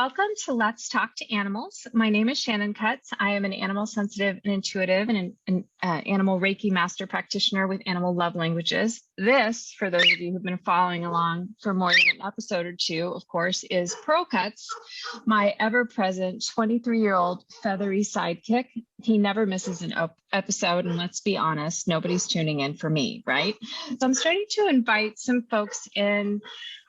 Welcome to Let's Talk to Animals. My name is Shannon. I am an animal sensitive and intuitive and an animal Reiki master practitioner with animal love languages. This, for those of you who've been following along for more than an episode or two, of course, is Pearl Cuts, my ever-present 23-year-old feathery sidekick. He never misses an episode, and let's be honest, nobody's tuning in for me, right? So I'm starting to invite some folks in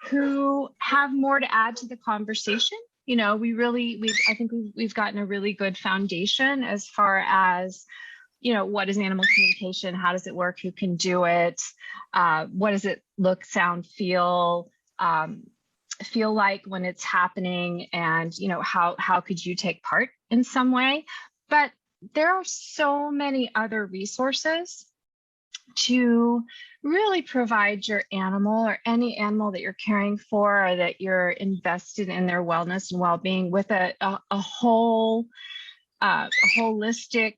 who have more to add to the conversation. You know, I think we've gotten a really good foundation as far as, you know, what is animal communication? How does it work? Who can do it? What does it look, sound, feel like when it's happening? And, you know, how could you take part in some way? But there are so many other resources to really provide your animal or any animal that you're caring for or that you're invested in their wellness and well-being with a holistic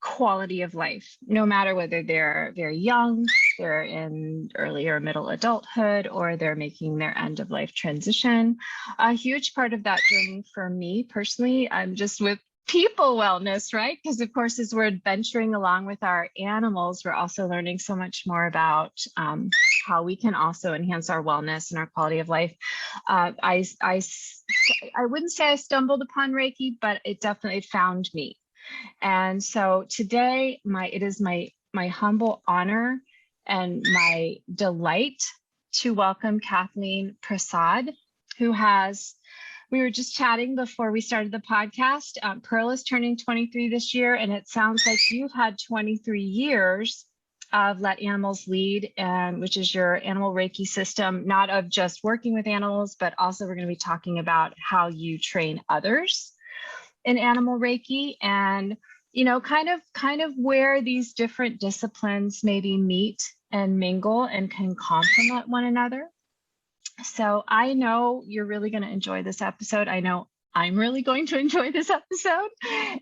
quality of life, no matter whether they're very young, they're in early or middle adulthood, or they're making their end of life transition. A huge part of that journey for me personally, I'm just with people wellness, right? Because of course, as we're adventuring along with our animals, we're also learning so much more about how we can also enhance our wellness and our quality of life. I wouldn't say I stumbled upon Reiki, but it definitely found me. And so today, it is my humble honor and my delight to welcome Kathleen Prasad, who has. We were just chatting before we started the podcast. Pearl is turning 23 this year, and it sounds like you've had 23 years of Let Animals Lead, which is your animal Reiki system, not of just working with animals, but also we're going to be talking about how you train others in animal Reiki, and you know, kind of where these different disciplines maybe meet and mingle and can complement one another. So I know you're really going to enjoy this episode. I know I'm really going to enjoy this episode.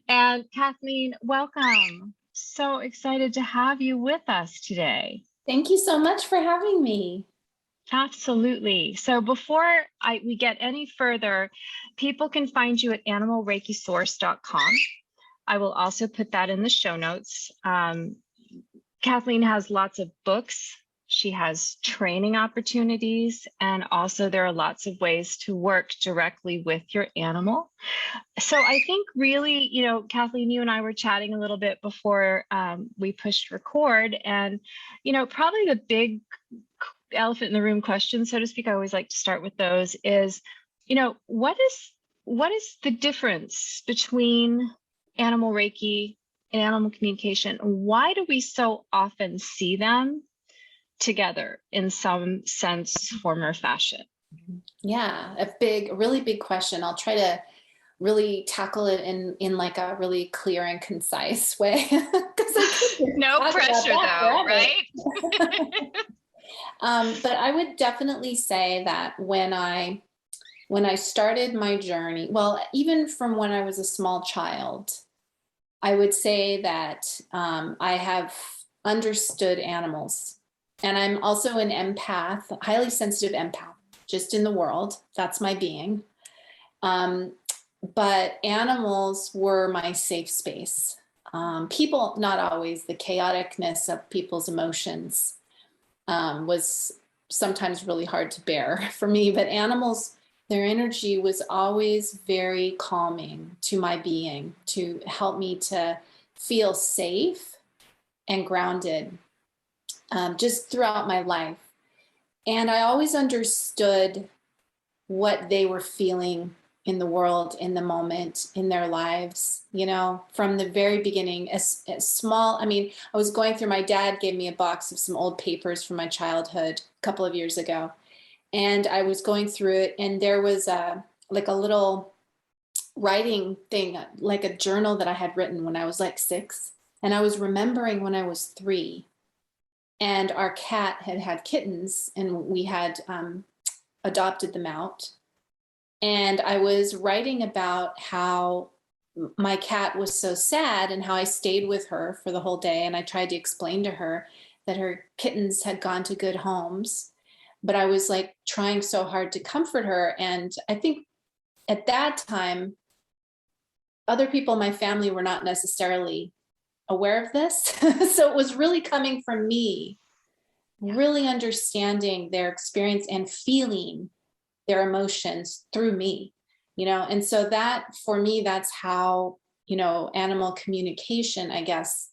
And Kathleen, welcome. So excited to have you with us today. Thank you so much for having me. Absolutely. So before we get any further, people can find you at animalreikisource.com. I will also put that in the show notes. Kathleen has lots of books. She has training opportunities, and also there are lots of ways to work directly with your animal. So I think really, you know, Kathleen, you and I were chatting a little bit before we pushed record, and, you know, probably the big elephant in the room question, so to speak, I always like to start with those is, you know, what is the difference between animal Reiki and animal communication? Why do we so often see them together in some sense, form, or fashion? Yeah, a really big question. I'll try to really tackle it in like a really clear and concise way. No pressure though, right? But I would definitely say that when I started my journey, well, even from when I was a small child, I would say that I have understood animals. And I'm also an empath, highly sensitive empath, just in the world. That's my being. But animals were my safe space. People, not always. The chaoticness of people's emotions was sometimes really hard to bear for me. But animals, their energy was always very calming to my being, to help me to feel safe and grounded. Just throughout my life. And I always understood what they were feeling in the world, in the moment, in their lives, you know, from the very beginning, as small. I mean, I was going through, my dad gave me a box of some old papers from my childhood a couple of years ago. And I was going through it, and there was like a little writing thing, like a journal that I had written when I was like 6. And I was remembering when I was 3. And our cat had kittens, and we had adopted them out. And I was writing about how my cat was so sad and how I stayed with her for the whole day. And I tried to explain to her that her kittens had gone to good homes. But I was like trying so hard to comfort her. And I think at that time, other people in my family were not necessarily aware of this. So it was really coming from me, really understanding their experience and feeling their emotions through me, and so that for me, that's how, animal communication, I guess,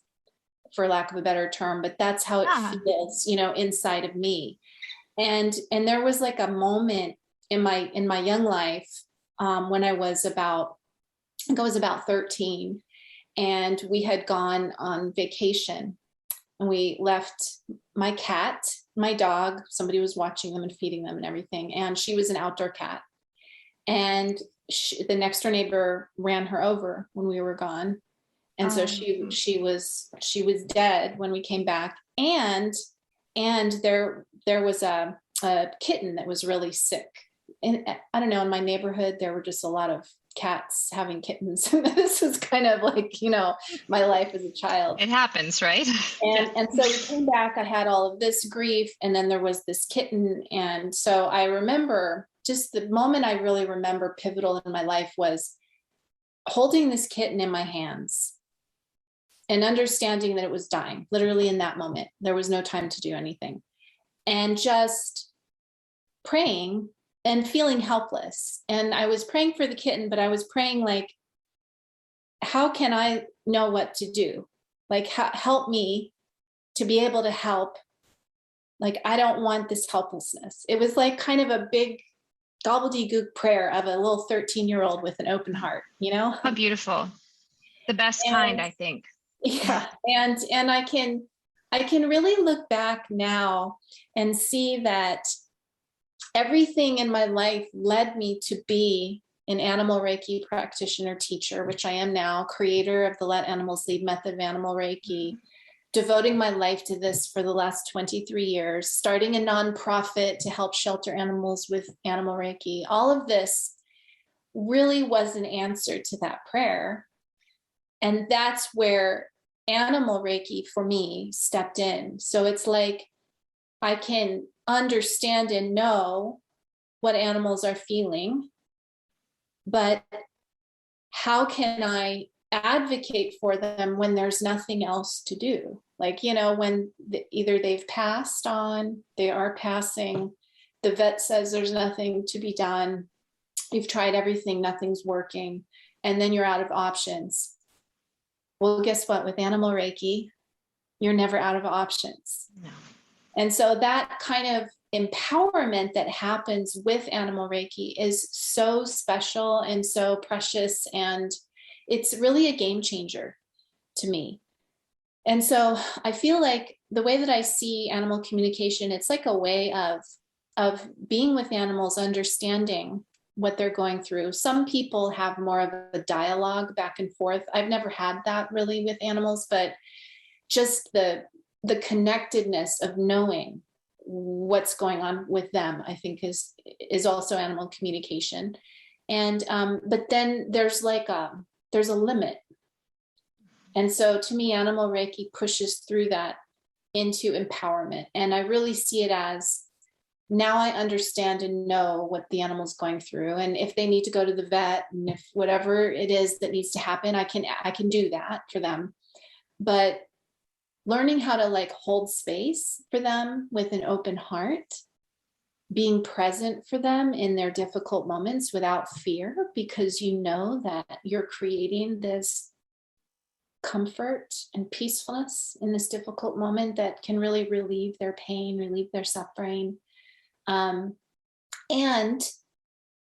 for lack of a better term, but that's how it feels, inside of me. And there was like a moment in my young life, when I was about 13, and we had gone on vacation, and we left my cat, my dog, somebody was watching them and feeding them and everything. And she was an outdoor cat. And the next door neighbor ran her over when we were gone. And so she was dead when we came back. And there was a kitten that was really sick. And I don't know, in my neighborhood, there were just a lot of cats having kittens. This is kind of like, my life as a child. It happens, right? And so we came back, I had all of this grief, and then there was this kitten. And so I remember, just the moment I really remember pivotal in my life was holding this kitten in my hands and understanding that it was dying, literally in that moment. There was no time to do anything. And just praying and feeling helpless. And I was praying for the kitten, but I was praying like, how can I know what to do? Like, help me to be able to help. Like, I don't want this helplessness. It was like kind of a big gobbledygook prayer of a little 13-year-old with an open heart, How beautiful. The best kind, I think. Yeah. And I can really look back now and see that everything in my life led me to be an animal Reiki practitioner teacher, which I am now, creator of the Let Animals Lead method of animal Reiki, devoting my life to this for the last 23 years, starting a nonprofit to help shelter animals with animal Reiki. All of this really was an answer to that prayer. And that's where animal Reiki for me stepped in. So it's like, I can understand and know what animals are feeling, but how can I advocate for them when there's nothing else to do? Like, when either they've passed on, they are passing, the vet says there's nothing to be done, you've tried everything, nothing's working, and then you're out of options. Well, guess what? With animal Reiki, you're never out of options. No. And so that kind of empowerment that happens with animal Reiki is so special and so precious. And it's really a game changer to me. And so I feel like the way that I see animal communication, it's like a way of being with animals, understanding what they're going through. Some people have more of a dialogue back and forth. I've never had that really with animals, but just the connectedness of knowing what's going on with them, I think is also animal communication. And but then there's a limit. And so to me, animal Reiki pushes through that into empowerment. And I really see it as, now I understand and know what the animal's going through. And if they need to go to the vet, and if whatever it is that needs to happen, I can do that for them. But learning how to hold space for them with an open heart, being present for them in their difficult moments without fear, because you know that you're creating this comfort and peacefulness in this difficult moment that can really relieve their pain, relieve their suffering. And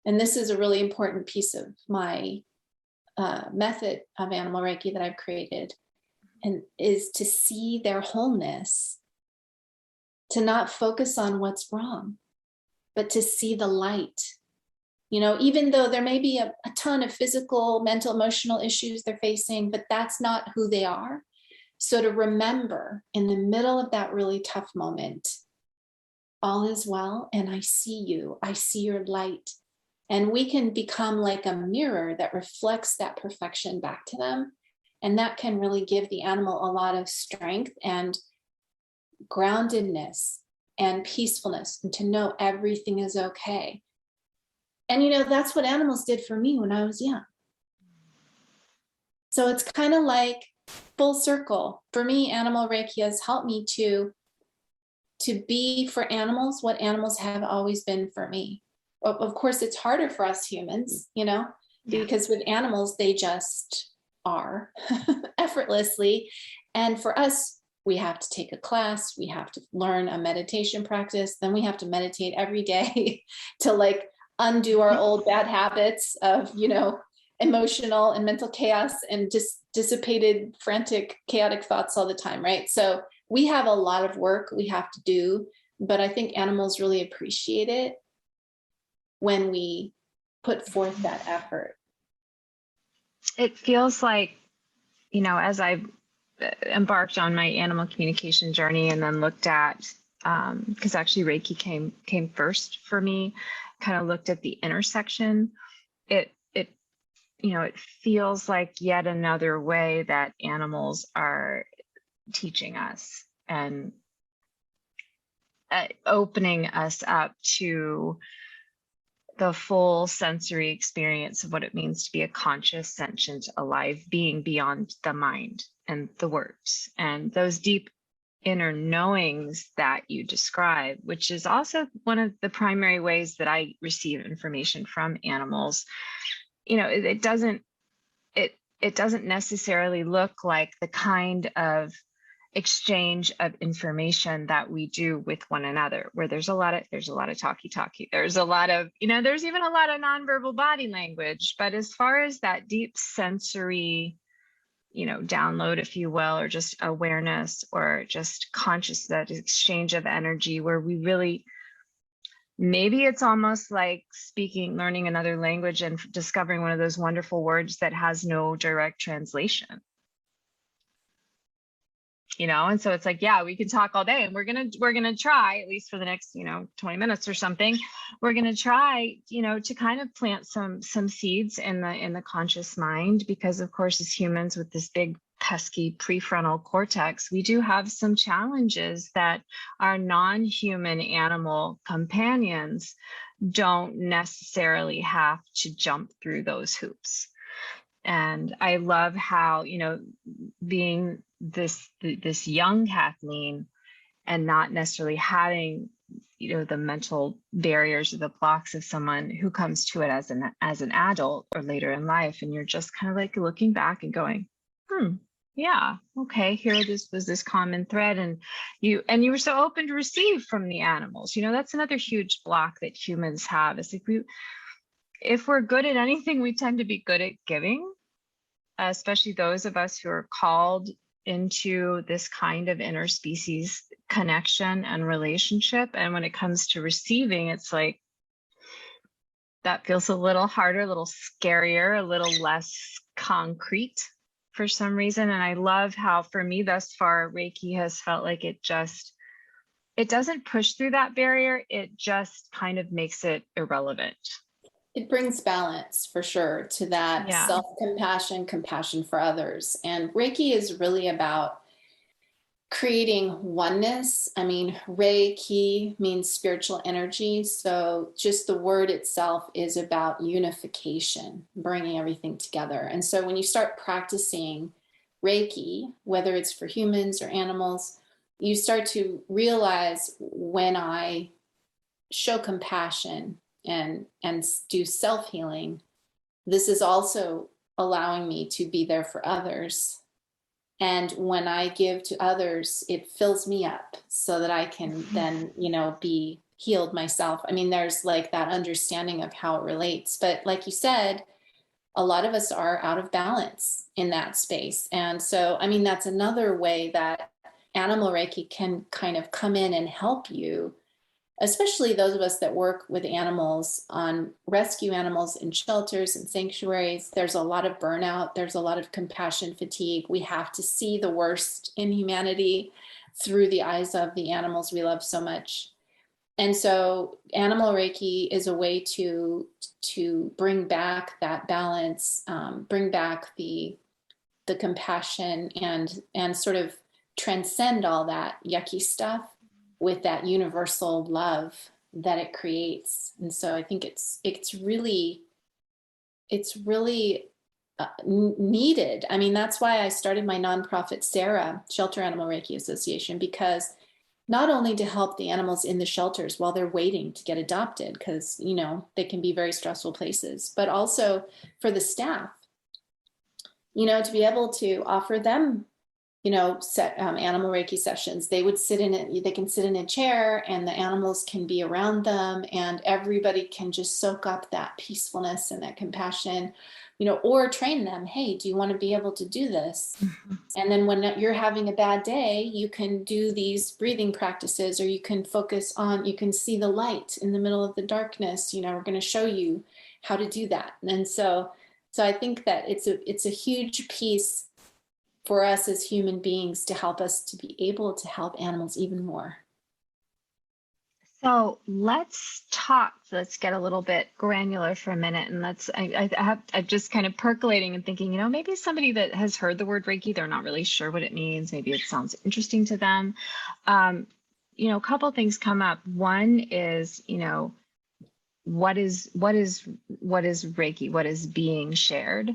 this is a really important piece of my method of animal Reiki that I've created, and is to see their wholeness, to not focus on what's wrong, but to see the light. Even though there may be a ton of physical, mental, emotional issues they're facing, but that's not who they are. So to remember in the middle of that really tough moment, all is well, and I see you, I see your light. And we can become like a mirror that reflects that perfection back to them. And that can really give the animal a lot of strength and groundedness and peacefulness, and to know everything is okay. And, that's what animals did for me when I was young. So it's kind of like full circle. For me, Animal Reiki has helped me to be for animals what animals have always been for me. Of course, it's harder for us humans, because with animals, they just are effortlessly. And for us, we have to take a class, we have to learn a meditation practice, then we have to meditate every day to like undo our old bad habits of, emotional and mental chaos and just dissipated, frantic, chaotic thoughts all the time, right? So we have a lot of work we have to do, but I think animals really appreciate it when we put forth that effort. It feels like, as I embarked on my animal communication journey and then looked at, because actually Reiki came first for me, kind of looked at the intersection. It feels like yet another way that animals are teaching us and opening us up to the full sensory experience of what it means to be a conscious, sentient, alive being beyond the mind and the words and those deep inner knowings that you describe, which is also one of the primary ways that I receive information from animals. It doesn't necessarily look like the kind of exchange of information that we do with one another, where there's a lot of talky, there's a lot of, there's even a lot of nonverbal body language. But as far as that deep sensory, download, if you will, or just awareness or just conscious, that exchange of energy where we really, maybe it's almost like learning another language and discovering one of those wonderful words that has no direct translation. And so it's like, yeah, we can talk all day, and we're gonna try, at least for the next 20 minutes or something, we're gonna try to kind of plant some seeds in the conscious mind, because of course, as humans with this big pesky prefrontal cortex, we do have some challenges that our non-human animal companions don't necessarily have to jump through those hoops. And I love how, being this young Kathleen and not necessarily having, the mental barriers or the blocks of someone who comes to it as an adult or later in life. And you're just kind of like looking back and going, yeah, okay, here this was this common thread. And you were so open to receive from the animals. That's another huge block that humans have. It's like if we're good at anything, we tend to be good at giving, especially those of us who are called into this kind of interspecies connection and relationship. And when it comes to receiving, it's like that feels a little harder, a little scarier, a little less concrete for some reason. And I love how, for me thus far, Reiki has felt like it doesn't push through that barrier. It just kind of makes it irrelevant. It brings balance for sure to that self-compassion, compassion for others. And Reiki is really about creating oneness. I mean, Reiki means spiritual energy. So just the word itself is about unification, bringing everything together. And so when you start practicing Reiki, whether it's for humans or animals, you start to realize when I show compassion and do self-healing, this is also allowing me to be there for others. And when I give to others, it fills me up so that I can then, be healed myself. I mean, there's like that understanding of how it relates. But like you said, a lot of us are out of balance in that space. And so, I mean, that's another way that Animal Reiki can kind of come in and help you, especially those of us that work with animals, on rescue animals in shelters and sanctuaries. There's a lot of burnout. There's a lot of compassion fatigue. We have to see the worst in humanity through the eyes of the animals we love so much. And so Animal Reiki is a way to bring back that balance, bring back the compassion, and sort of transcend all that yucky stuff with that universal love that it creates. And so I think it's really needed. I mean, that's why I started my nonprofit, Sarah, Shelter Animal Reiki Association, because not only to help the animals in the shelters while they're waiting to get adopted, because, you know, they can be very stressful places, but also for the staff, you know, to be able to offer them, you know, animal Reiki sessions. They would sit in it, they can sit in a chair and the animals can be around them and everybody can just soak up that peacefulness and that compassion, you know, or train them. Hey, do you want to be able to do this? And then when you're having a bad day, you can do these breathing practices, or you can focus on, you can see the light in the middle of the darkness. You know, we're going to show you how to do that. And so I think that it's a huge piece for us as human beings to help us to be able to help animals even more. So let's get a little bit granular for a minute. And I'm just kind of percolating and thinking, you know, maybe somebody that has heard the word Reiki, they're not really sure what it means. Maybe it sounds interesting to them. You know, a couple of things come up. One is, you know, what is Reiki? What is being shared?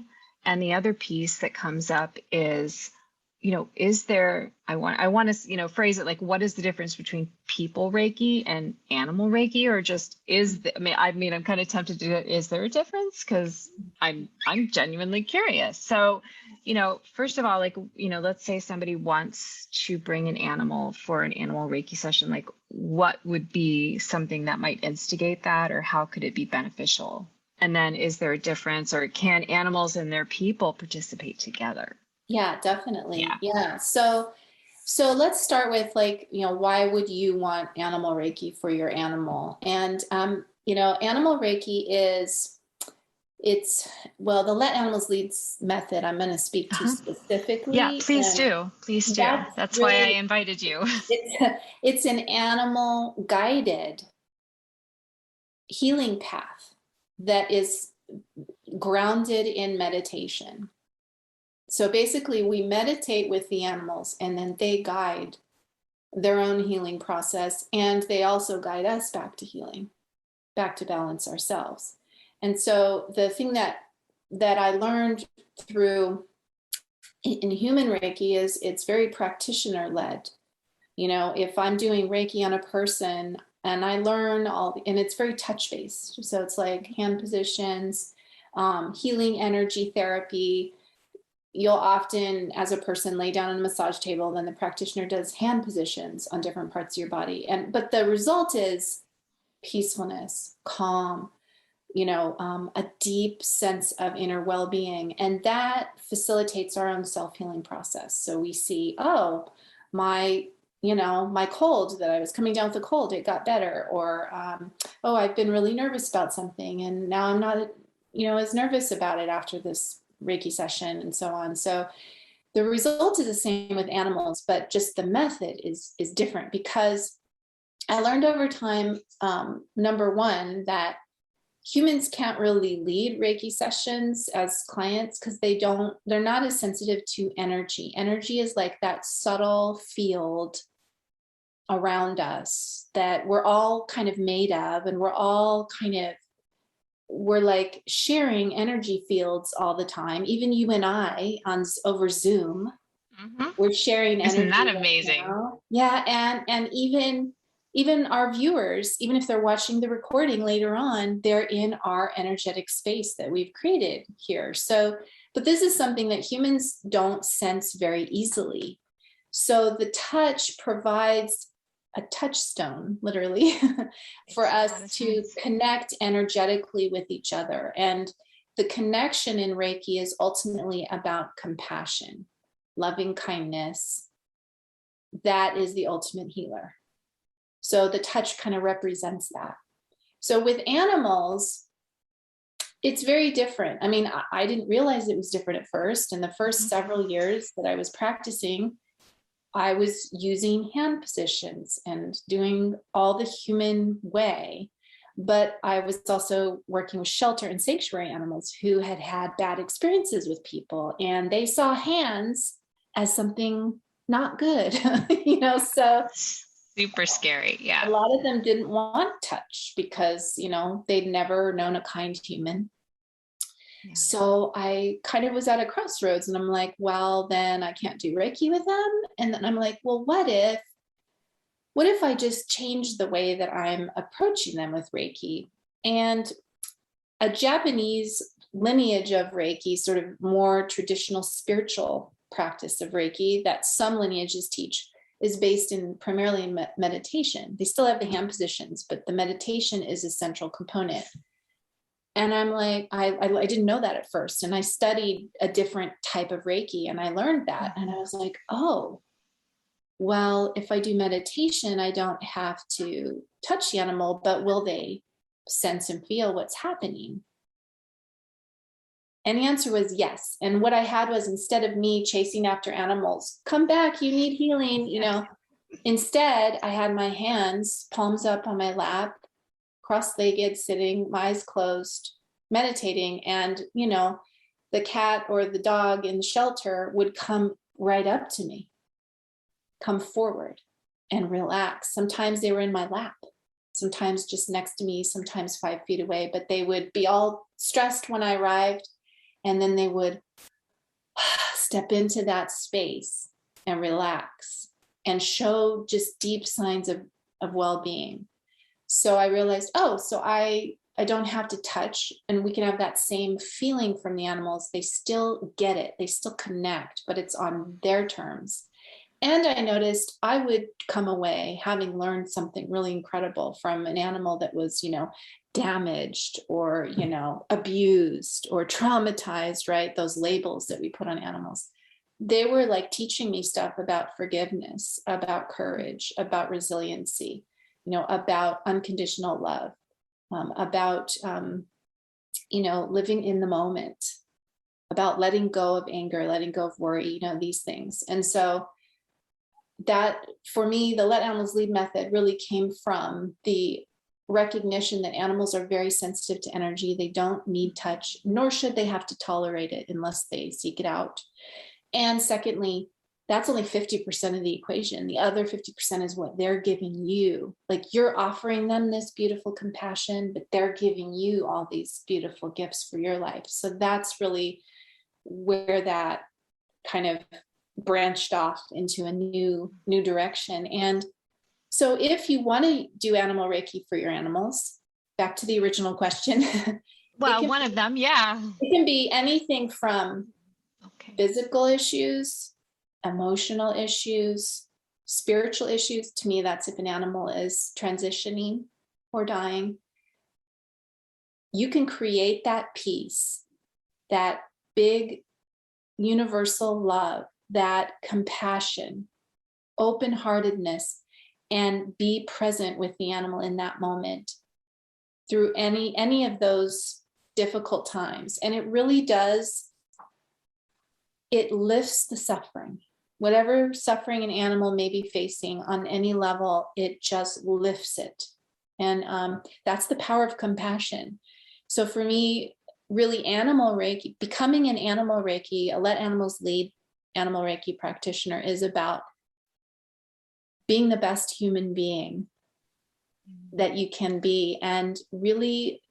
And the other piece that comes up is, you know, is there, I want to, you know, phrase it like, what is the difference between people Reiki and animal Reiki? Or just I mean, I'm kind of tempted to, is there a difference? Because I'm genuinely curious. So, you know, first of all, like, you know, let's say somebody wants to bring an animal for an animal Reiki session, like what would be something that might instigate that, or how could it be beneficial? And then is there a difference, or can animals and their people participate together? Yeah, definitely. Yeah. So let's start with, like, you know, why would you want animal Reiki for your animal? And, you know, animal Reiki well, the Let Animals Lead method, I'm going to speak to specifically. Yeah, please do. Please do. That's really, why I invited you. It's an animal guided healing path that is grounded in meditation. So basically, we meditate with the animals and then they guide their own healing process. And they also guide us back to healing, back to balance ourselves. And so the thing that I learned through in human Reiki is it's very practitioner led. You know, if I'm doing Reiki on a person and I learn and it's very touch based. So it's like hand positions, healing energy therapy. You'll often, as a person, lay down on a massage table, then the practitioner does hand positions on different parts of your body. But the result is peacefulness, calm, you know, a deep sense of inner well-being. And that facilitates our own self-healing process. So we see, oh, my cold, that I was coming down with a cold, it got better. Or, oh, I've been really nervous about something and now I'm not, you know, as nervous about it after this Reiki session, and so on. So the result is the same with animals, but just the method is different, because I learned over time, number one, that humans can't really lead Reiki sessions as clients because they're not as sensitive to energy. Energy is like that subtle field around us that we're all kind of made of, and we're like sharing energy fields all the time. Even you and I over Zoom, we're sharing energy. Isn't that amazing? Yeah. And even our viewers, even if they're watching the recording later on, they're in our energetic space that we've created here. So, but this is something that humans don't sense very easily. So the touch provides a touchstone, literally, for us to connect energetically with each other. And the connection in Reiki is ultimately about compassion, loving kindness. That is the ultimate healer. So the touch kind of represents that. So with animals, it's very different. I mean, I didn't realize it was different at first. In the first several years that I was practicing, I was using hand positions and doing all the human way. But I was also working with shelter and sanctuary animals who had had bad experiences with people, and they saw hands as something not good, you know. So Super scary. A Yeah. lot of them didn't want touch because, they'd never known a kind human. Yeah. So I kind of was at a crossroads, and I'm like, well, then I can't do Reiki with them. And then I'm like, well, what if I just change the way that I'm approaching them with Reiki? And a Japanese lineage of Reiki, sort of more traditional spiritual practice of Reiki that some lineages teach, is based primarily in meditation. They still have the hand positions, but the meditation is a central component. And I'm like, I didn't know that at first. And I studied a different type of Reiki, and I learned that. And I was like, oh, well, if I do meditation, I don't have to touch the animal, but will they sense and feel what's happening? And the answer was yes. And what I had was, instead of me chasing after animals, come back, you need healing, instead I had my hands, palms up on my lap, cross-legged, sitting, my eyes closed, meditating. And, the cat or the dog in the shelter would come right up to me, come forward and relax. Sometimes they were in my lap, sometimes just next to me, sometimes 5 feet away, but they would be all stressed when I arrived. And then they would step into that space and relax and show just deep signs of well-being. So I realized, so I don't have to touch, and we can have that same feeling from the animals. They still get it. They still connect, but it's on their terms. And I noticed I would come away having learned something really incredible from an animal that was, damaged or, abused or traumatized, right? Those labels that we put on animals. They were like teaching me stuff about forgiveness, about courage, about resiliency, about unconditional love, about, living in the moment, about letting go of anger, letting go of worry, these things. And so that, for me, the Let Animals Lead method really came from the recognition that animals are very sensitive to energy. They don't need touch, nor should they have to tolerate it unless they seek it out. And secondly, that's only 50% of the equation. The other 50% is what they're giving you. Like, you're offering them this beautiful compassion, but they're giving you all these beautiful gifts for your life. So that's really where that kind of branched off into a new direction. And so if you want to do animal Reiki for your animals, back to the original question. Well, one of them, yeah. It can be anything from physical issues, emotional issues, spiritual issues. To me, that's if an animal is transitioning or dying. You can create that peace, that big universal love, that compassion, open-heartedness, and be present with the animal in that moment through any of those difficult times. And it really does, it lifts the suffering. Whatever suffering an animal may be facing on any level, it just lifts it. And that's the power of compassion. So for me, really, animal Reiki, becoming an animal Reiki, a Let Animals Lead animal Reiki practitioner, is about being the best human being that you can be, and really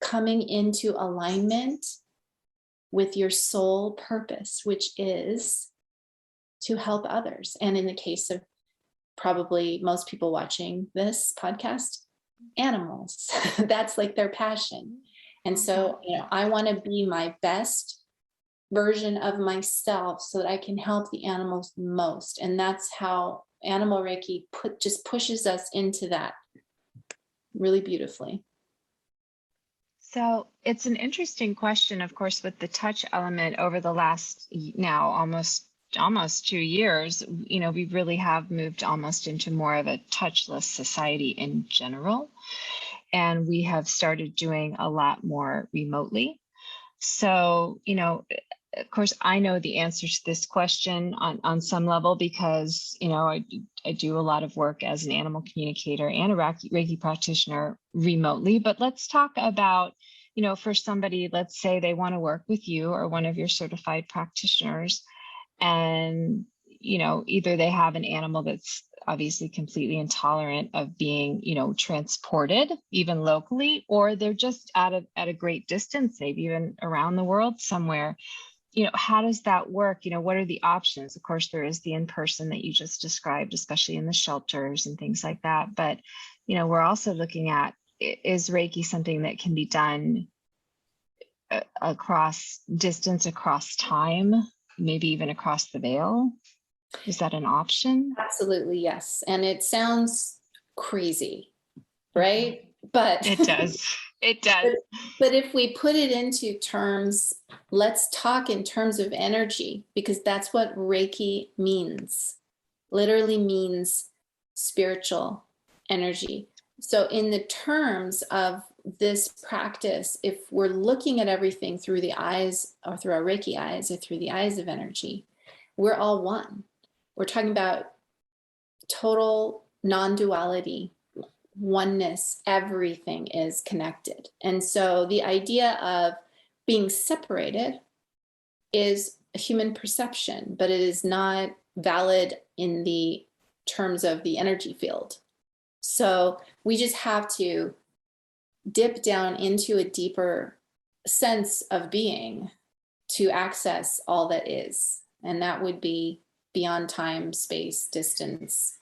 coming into alignment with your soul purpose, which is to help others. And in the case of probably most people watching this podcast, animals, that's like their passion. And so, I want to be my best version of myself so that I can help the animals most. And that's how animal Reiki just pushes us into that really beautifully. So it's an interesting question, of course, with the touch element. Over the last now almost 2 years, we really have moved almost into more of a touchless society in general. And we have started doing a lot more remotely. So, of course, I know the answer to this question on some level because, I do a lot of work as an animal communicator and a Reiki practitioner remotely. But let's talk about, for somebody, let's say they want to work with you or one of your certified practitioners, and either they have an animal that's obviously completely intolerant of being, transported even locally, or they're just at a great distance, maybe even around the world somewhere. How does that work? What are the options? Of course, there is the in-person that you just described, especially in the shelters and things like that. But, we're also looking at, is Reiki something that can be done across distance, across time, maybe even across the veil? Is that an option? Absolutely, yes. And it sounds crazy, right? But it does. It does. But if we put it into terms, let's talk in terms of energy, because that's what Reiki means. Literally means spiritual energy. So in the terms of this practice, if we're looking at everything through the eyes, or through our Reiki eyes, or through the eyes of energy, we're all one. We're talking about total non-duality, oneness. Everything is connected. And so the idea of being separated is a human perception, but it is not valid in the terms of the energy field. So we just have to dip down into a deeper sense of being to access all that is. And that would be beyond time, space, distance,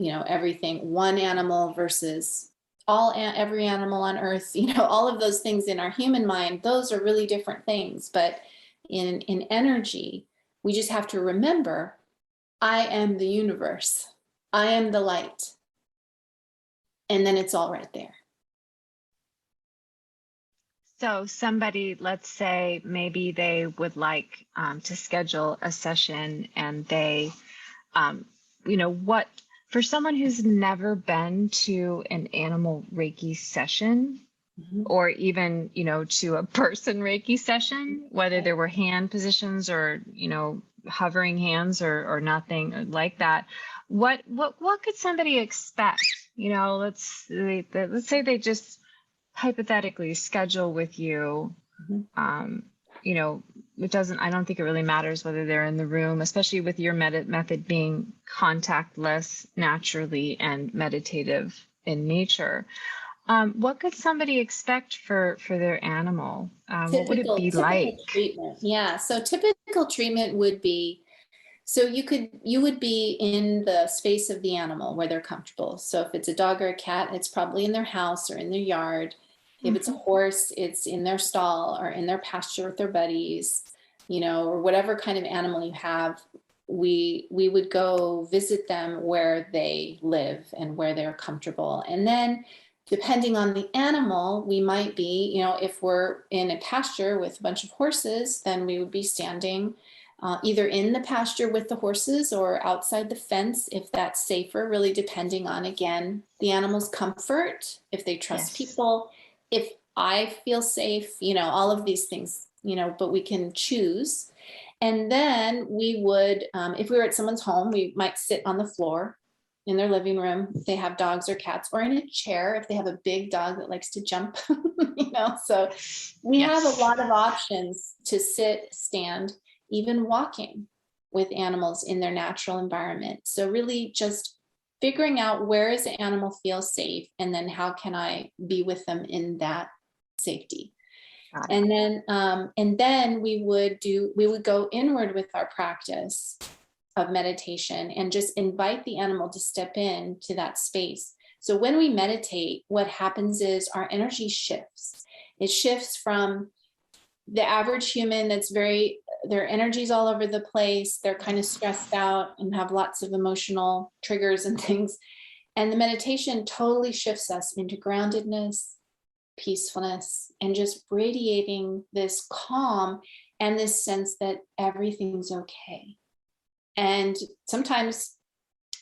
everything. One animal versus every animal on earth, all of those things in our human mind, those are really different things. But in energy, we just have to remember, I am the universe. I am the light. And then it's all right there. So somebody, let's say maybe they would like to schedule a session, and they, for someone who's never been to an animal Reiki session, or even, to a person Reiki session, whether there were hand positions or, hovering hands or nothing like that, what could somebody expect? Let's say they just hypothetically schedule with you. I don't think it really matters whether they're in the room, especially with your method being contactless, naturally, and meditative in nature. What could somebody expect for their animal? What would it be like? Treatment. Yeah. So typical treatment would be, so you would be in the space of the animal where they're comfortable. So if it's a dog or a cat, it's probably in their house or in their yard. If it's a horse, it's in their stall or in their pasture with their buddies, or whatever kind of animal you have. We would go visit them where they live and where they're comfortable. And then depending on the animal, we might be, if we're in a pasture with a bunch of horses, then we would be standing either in the pasture with the horses or outside the fence, if that's safer, really depending on, again, the animal's comfort, if they trust people, if I feel safe, all of these things, but we can choose. And then we would, if we were at someone's home, we might sit on the floor in their living room if they have dogs or cats, or in a chair if they have a big dog that likes to jump, so we have a lot of options to sit, stand, even walking with animals in their natural environment. So really just figuring out, where is the animal feel safe, and then how can I be with them in that safety. And then we would go inward with our practice of meditation and just invite the animal to step in to that space. So when we meditate, what happens is our energy shifts. It shifts from the average human that's their energy's all over the place. They're kind of stressed out and have lots of emotional triggers and things. And the meditation totally shifts us into groundedness, peacefulness, and just radiating this calm and this sense that everything's okay. And sometimes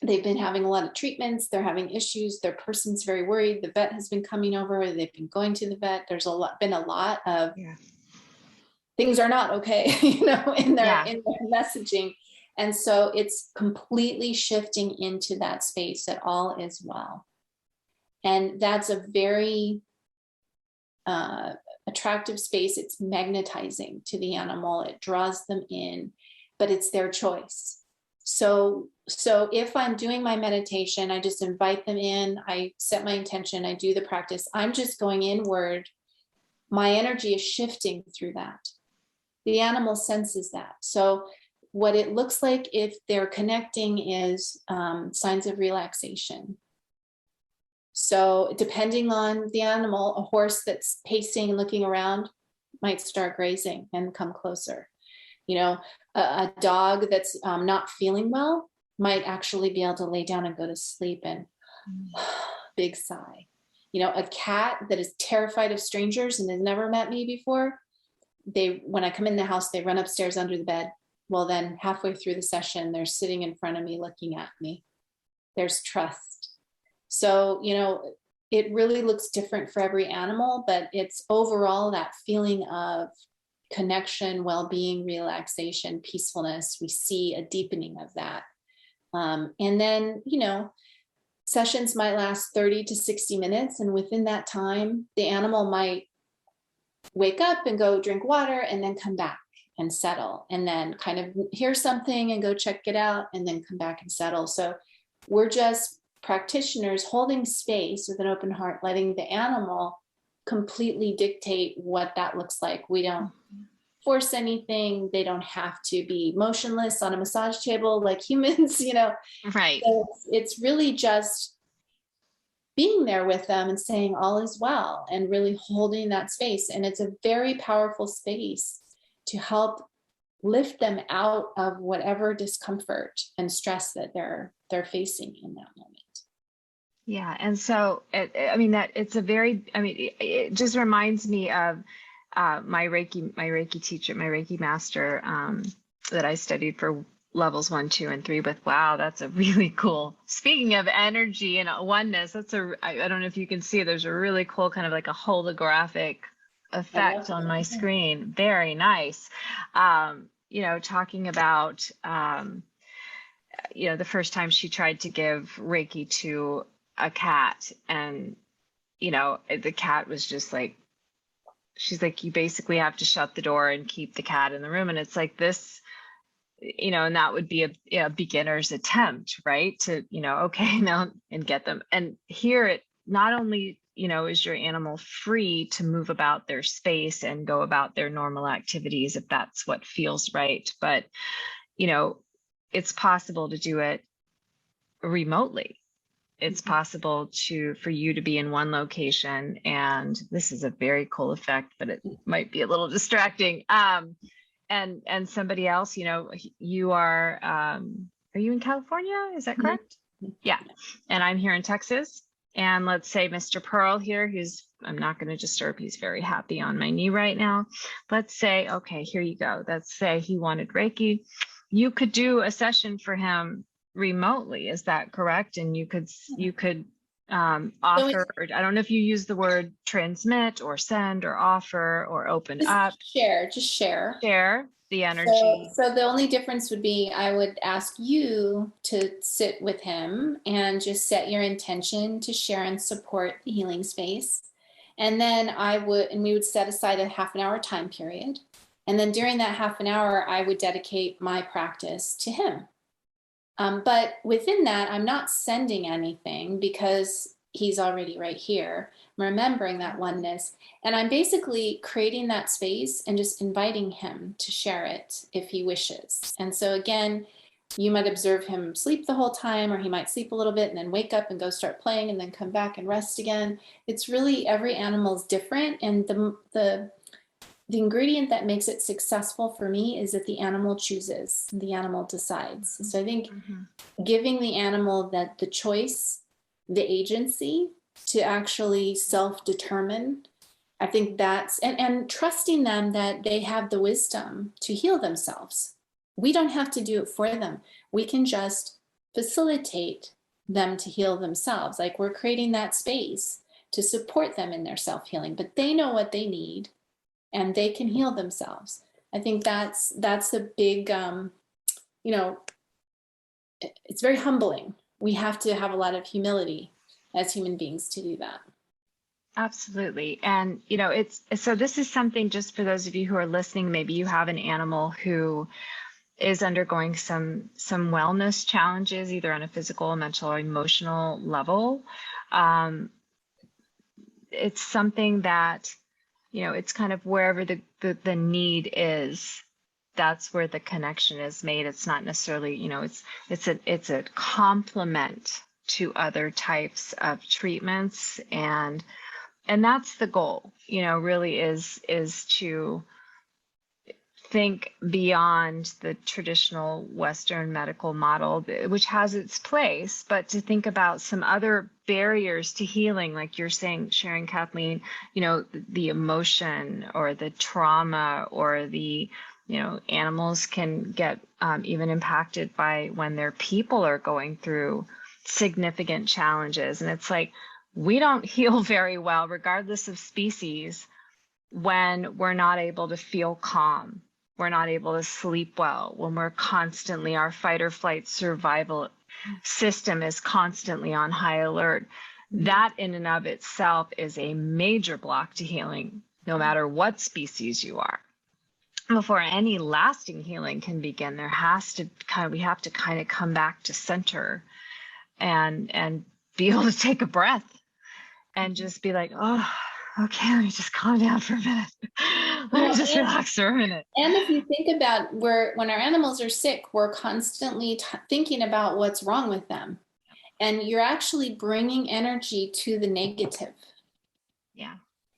they've been having a lot of treatments, they're having issues, their person's very worried, the vet has been coming over, they've been going to the vet, there's been a lot of things are not okay, in their messaging. And so it's completely shifting into that space that all is well. And that's a very attractive space. It's magnetizing to the animal. It draws them in, but it's their choice. So if I'm doing my meditation, I just invite them in, I set my intention, I do the practice, I'm just going inward. My energy is shifting through that. The animal senses that. So what it looks like if they're connecting is signs of relaxation. So depending on the animal, a horse that's pacing and looking around might start grazing and come closer. You know, a dog that's not feeling well might actually be able to lay down and go to sleep and big sigh. You know, a cat that is terrified of strangers and has never met me before, when I come in the house, they run upstairs under the bed. Well, then halfway through the session, they're sitting in front of me, looking at me. There's trust. So, you know, it really looks different for every animal, but it's overall that feeling of connection, well-being, relaxation, peacefulness. We see a deepening of that. And then, you know, sessions might last 30 to 60 minutes. And within that time, the animal might wake up and go drink water and then come back and settle, and then kind of hear something and go check it out and then come back and settle. So we're just practitioners holding space with an open heart, letting the animal completely dictate what that looks like. We don't force anything. They don't have to be motionless on a massage table like humans, you know. Right. So it's really just being there with them and saying all is well and really holding that space. And it's a very powerful space to help lift them out of whatever discomfort and stress that they're facing in that moment. Yeah. And so, I mean, that it's a very, I mean, it just reminds me of my Reiki teacher, my Reiki master that I studied for levels 1, 2, and 3 with. Wow, that's a really cool. Speaking of energy and oneness, I don't know if you can see, there's a really cool kind of like a holographic effect on my screen. Very nice. You know, talking about, you know, the first time she tried to give Reiki to a cat, and, you know, the cat was just like, she's like, you basically have to shut the door and keep the cat in the room. And it's like this, you know, and that would be a beginner's attempt, right? To, you know, okay, now and get them. And here it not only, you know, is your animal free to move about their space and go about their normal activities if that's what feels right, but, you know, it's possible to do it remotely. It's possible for you to be in one location, and this is a very cool effect, but it might be a little distracting. And somebody else, you know, you are you in California? Is that correct? Mm-hmm. Yeah. And I'm here in Texas. And let's say Mr. Pearl here, I'm not going to disturb, he's very happy on my knee right now. Let's say, okay, here you go. Let's say he wanted Reiki. You could do a session for him remotely. Is that correct? And you could offer, I don't know if you use the word transmit or send or offer or open up. Share the energy. So the only difference would be I would ask you to sit with him and just set your intention to share and support the healing space. And then we would set aside a half an hour time period. And then during that half an hour, I would dedicate my practice to him. But within that, I'm not sending anything because he's already right here. I'm remembering that oneness. And I'm basically creating that space and just inviting him to share it if he wishes. And so again, you might observe him sleep the whole time, or he might sleep a little bit and then wake up and go start playing and then come back and rest again. It's really, every animal is different. And the ingredient that makes it successful for me is that the animal chooses, the animal decides. So I think giving the animal the choice, the agency to actually self-determine, I think that's, and trusting them that they have the wisdom to heal themselves. We don't have to do it for them. We can just facilitate them to heal themselves. Like, we're creating that space to support them in their self-healing, but they know what they need and they can heal themselves. I think that's a big, you know, it's very humbling. We have to have a lot of humility as human beings to do that. Absolutely. And, you know, so this is something, just for those of you who are listening, maybe you have an animal who is undergoing some wellness challenges, either on a physical, mental, or emotional level, it's something that, it's kind of wherever the need is, that's where the connection is made. It's not necessarily, it's a complement to other types of treatments, and that's the goal, really is to think beyond the traditional Western medical model, which has its place, but to think about some other barriers to healing, like you're saying, sharing, Kathleen, the emotion or the trauma or the, animals can get even impacted by when their people are going through significant challenges. And it's like, we don't heal very well, regardless of species, when we're not able to feel calm. We're not able to sleep well, when we're constantly, our fight or flight survival system is constantly on high alert. That in and of itself is a major block to healing, no matter what species you are. Before any lasting healing can begin, we have to kind of come back to center and be able to take a breath and just be like, oh, okay, let me just calm down for a minute. Let me just relax for a minute. And if you think about when our animals are sick, we're constantly thinking about what's wrong with them. And you're actually bringing energy to the negative. Yeah.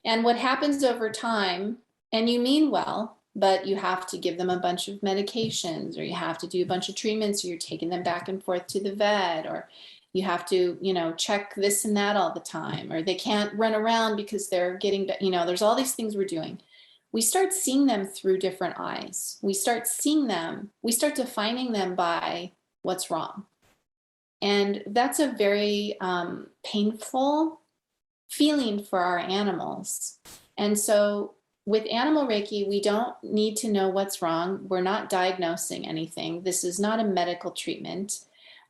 And what happens over time, and you mean well, but you have to give them a bunch of medications, or you have to do a bunch of treatments, or you're taking them back and forth to the vet, or you have to, check this and that all the time, or they can't run around because they're getting, there's all these things we're doing. We start seeing them through different eyes. We start defining them by what's wrong. And that's a very painful feeling for our animals. And so with Animal Reiki, we don't need to know what's wrong. We're not diagnosing anything. This is not a medical treatment.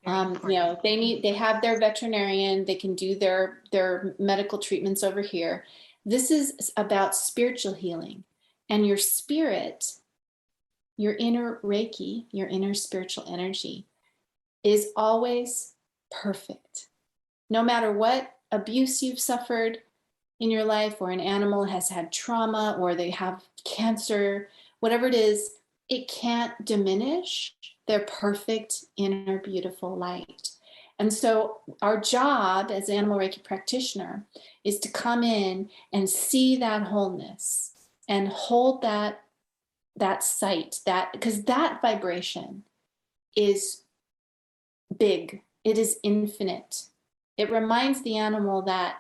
They have their veterinarian, they can do their medical treatments over here. This is about spiritual healing, and your spirit, your inner Reiki, your inner spiritual energy is always perfect. No matter what abuse you've suffered in your life, or an animal has had trauma, or they have cancer, whatever it is, it can't diminish their perfect inner beautiful light. And so our job as an Animal Reiki practitioner is to come in and see that wholeness and hold that sight, because that vibration is big. It is infinite. It reminds the animal that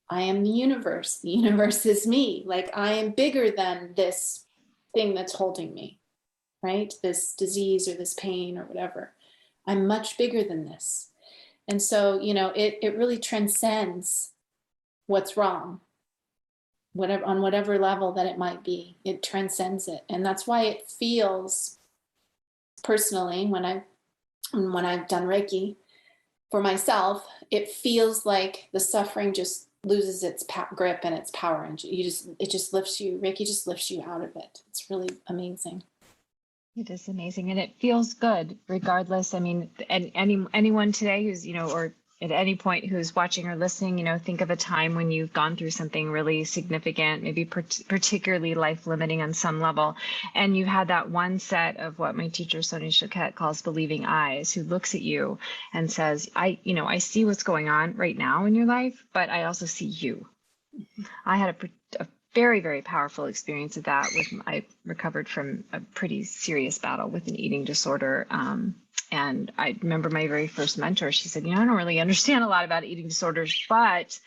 I am the universe. The universe is me. Like, I am bigger than this thing that's holding me, right? This disease or this pain or whatever. I'm much bigger than this. And so, it really transcends what's wrong, on whatever level that it might be. It transcends it. And that's why it feels, personally, when I've done Reiki for myself, it feels like the suffering just loses its grip and its power, and it just lifts you. Reiki just lifts you out of it. It's really amazing. It is amazing, and it feels good regardless. I mean, and anyone today who's, or at any point who's watching or listening, think of a time when you've gone through something really significant, maybe particularly life-limiting on some level, and you've had that one set of what my teacher Sonia Choquette calls believing eyes, who looks at you and says, I see what's going on right now in your life, but I also see you. I had a very, very powerful experience of that. I recovered from a pretty serious battle with an eating disorder. And I remember my very first mentor, she said, I don't really understand a lot about eating disorders, but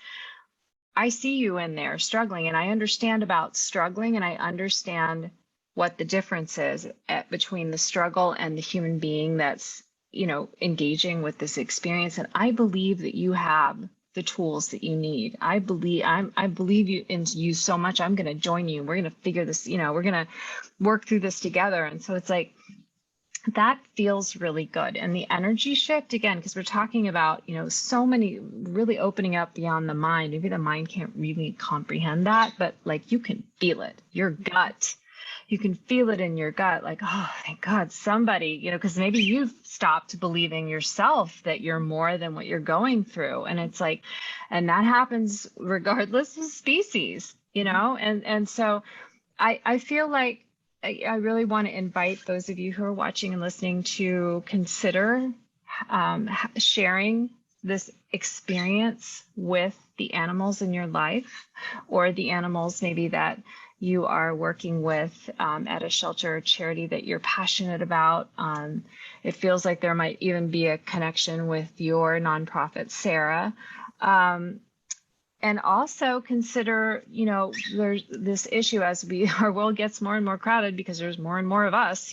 I see you in there struggling, and I understand about struggling, and I understand what the difference is between the struggle and the human being that's, engaging with this experience. And I believe that you have the tools that you need. I believe you so much. I'm going to join you. We're going to figure this, we're going to work through this together. And so it's like, that feels really good. And the energy shift, again, because we're talking about, so many really opening up beyond the mind. Maybe the mind can't really comprehend that, but like, you can feel it. Your gut you can feel it in your gut, like, oh, thank God, somebody, because maybe you've stopped believing yourself that you're more than what you're going through. And it's like, and that happens regardless of species, and so I feel like I really want to invite those of you who are watching and listening to consider sharing this experience with the animals in your life, or the animals maybe that you are working with at a shelter or charity that you're passionate about. It feels like there might even be a connection with your nonprofit, Sarah. And also consider, there's this issue as our world gets more and more crowded because there's more and more of us,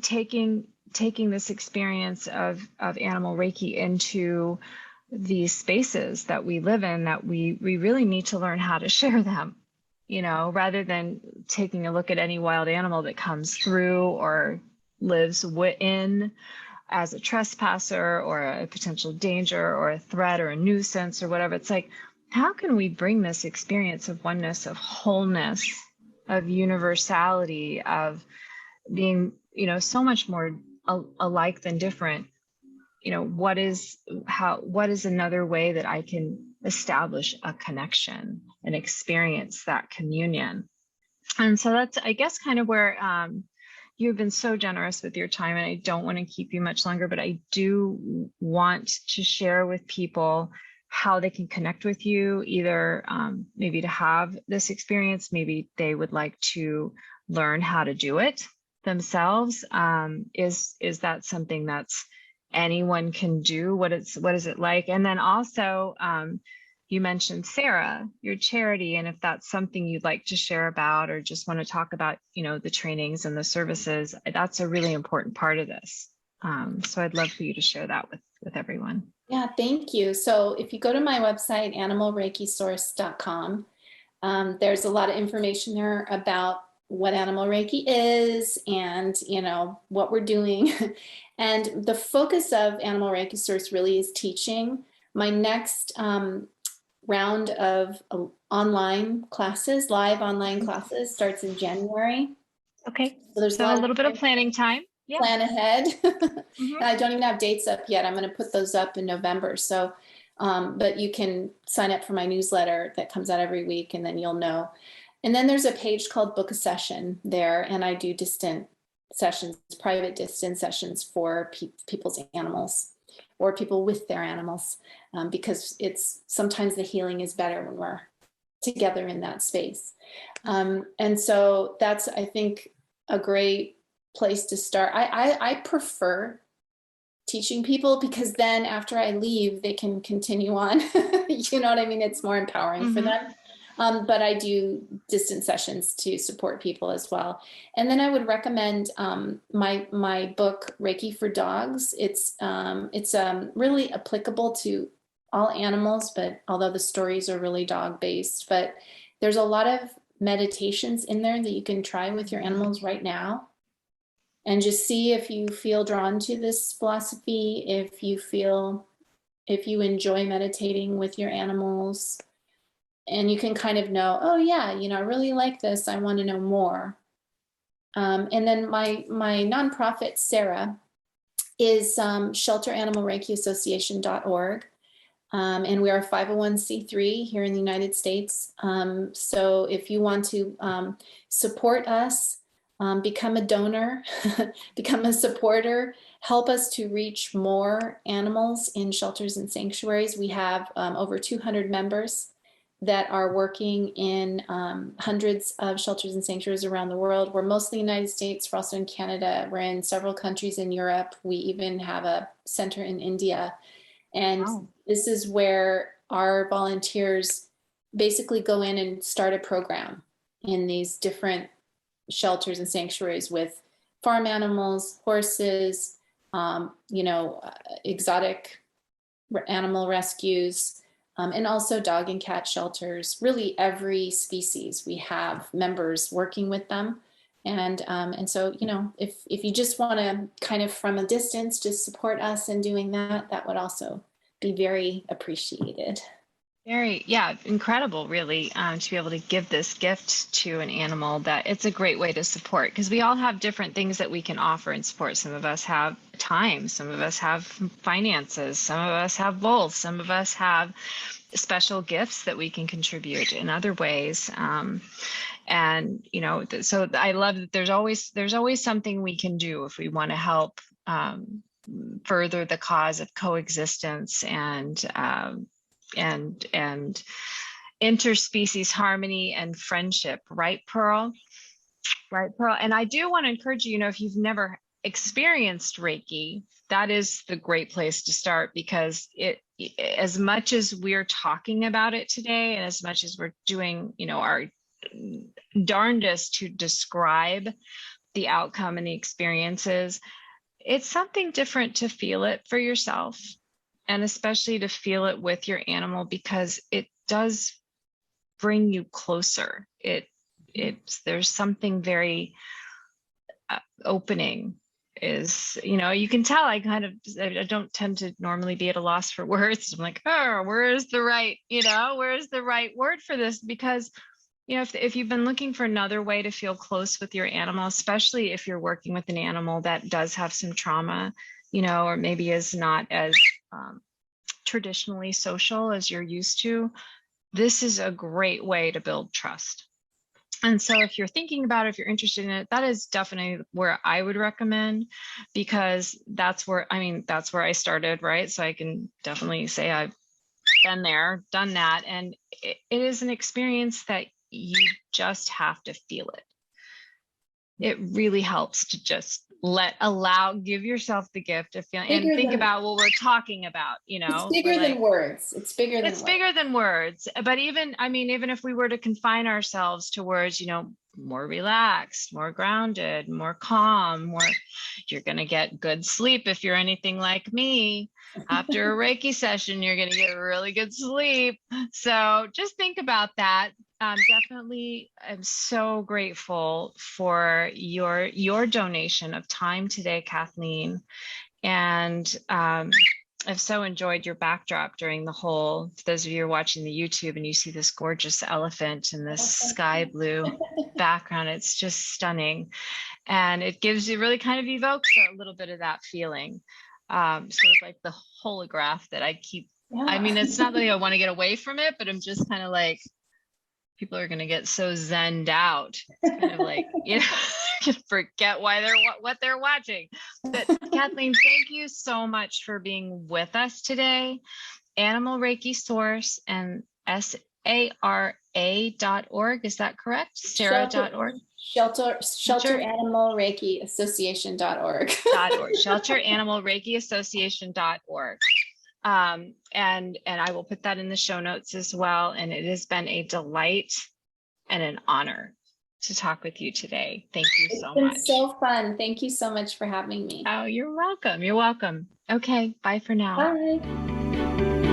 taking this experience of animal Reiki into these spaces that we live in, that we really need to learn how to share them, rather than taking a look at any wild animal that comes through or lives within as a trespasser or a potential danger or a threat or a nuisance or whatever. It's like, how can we bring this experience of oneness, of wholeness, of universality, of being, so much more alike than different? What is another way that I can establish a connection and experience that communion? And so that's, I guess, kind of where you've been so generous with your time, and I don't want to keep you much longer, but I do want to share with people how they can connect with you, either maybe to have this experience, maybe they would like to learn how to do it themselves. Is that something that's anyone can do? What is it like? And then also, you mentioned Sarah, your charity, and if that's something you'd like to share about, or just want to talk about, the trainings and the services, that's a really important part of this. So I'd love for you to share that with everyone. Yeah, thank you. So if you go to my website, animalreikisource.com, there's a lot of information there about what Animal Reiki is and, what we're doing. And the focus of Animal Reiki Source really is teaching. My next round of live online classes starts in January. Okay. So there's a little bit of planning time. Yeah. Plan ahead. Mm-hmm. And I don't even have dates up yet. I'm going to put those up in November. So, but you can sign up for my newsletter that comes out every week, and then you'll know. And then there's a page called Book a Session there, and I do distant sessions, private distant sessions for people's animals, or people with their animals, because sometimes the healing is better when we're together in that space. And so that's, I think, a great place to start. I prefer teaching people, because then after I leave, they can continue on. You know what I mean? It's more empowering for them. But I do distant sessions to support people as well. And then I would recommend my book, Reiki for Dogs. It's really applicable to all animals, but although the stories are really dog-based, but there's a lot of meditations in there that you can try with your animals right now. And just see if you feel drawn to this philosophy, if you enjoy meditating with your animals. And you can kind of know, oh yeah, I really like this. I want to know more. And then my nonprofit, Sarah, is shelteranimalreikiassociation.org. And we are a 501c3 here in the United States. So if you want to support us, become a donor, become a supporter, help us to reach more animals in shelters and sanctuaries. We have over 200 members that are working in hundreds of shelters and sanctuaries around the world. We're mostly in the United States, we're also in Canada, we're in several countries in Europe. We even have a center in India. And This is where our volunteers basically go in and start a program in these different shelters and sanctuaries with farm animals, horses, exotic animal rescues, and also dog and cat shelters. Really every species, we have members working with them. And so, if you just want to kind of from a distance just support us in doing that, that would also be very appreciated. Very, yeah, incredible, really, to be able to give this gift to an animal. That it's a great way to support, because we all have different things that we can offer and support. Some of us have time, some of us have finances, some of us have both, some of us have special gifts that we can contribute in other ways. And so I love that there's always something we can do if we want to help further the cause of coexistence and interspecies harmony and friendship, right, Pearl? Right, Pearl. And I do want to encourage you, if you've never experienced Reiki, that is the great place to start, because as much as we're talking about it today, and as much as we're doing, our darndest to describe the outcome and the experiences, it's something different to feel it for yourself, and especially to feel it with your animal, because it does bring you closer. There's something very opening. You can tell I don't tend to normally be at a loss for words. I'm like, oh, where's the right word for this? Because if you've been looking for another way to feel close with your animal, especially if you're working with an animal that does have some trauma, or maybe is not as traditionally social as you're used to, this is a great way to build trust. And so if you're thinking about it, if you're interested in it, that is definitely where I would recommend, because that's where I started, right? So I can definitely say I've been there, done that. And it is an experience that you just have to feel it. It really helps to just give yourself the gift of feeling, and think about what we're talking about, It's bigger than words. It's bigger than words. But even if we were to confine ourselves to words, more relaxed, more grounded, more calm, you're going to get good sleep. If you're anything like me, after a Reiki session, you're going to get really good sleep. So just think about that. Definitely, I'm so grateful for your donation of time today, Kathleen. And I've so enjoyed your backdrop during the whole, for those of you who are watching the YouTube and you see this gorgeous elephant and this sky blue background, it's just stunning. And it really kind of evokes a little bit of that feeling, sort of like the holograph that I keep. Yeah. It's not that I want to get away from it, but I'm just kind of like, people are going to get so zenned out. It's kind of like, forget what they're watching. But Kathleen, thank you so much for being with us today. Animal Reiki Source and SARA.org. Is that correct? Sarah.org. Shelter Animal Reiki Association.org. Shelter Animal Reiki Association.org. And I will put that in the show notes as well. And it has been a delight and an honor to talk with you today. Thank you so much. It's been so fun. Thank you so much for having me. Oh, you're welcome. You're welcome. Okay. Bye for now. Bye.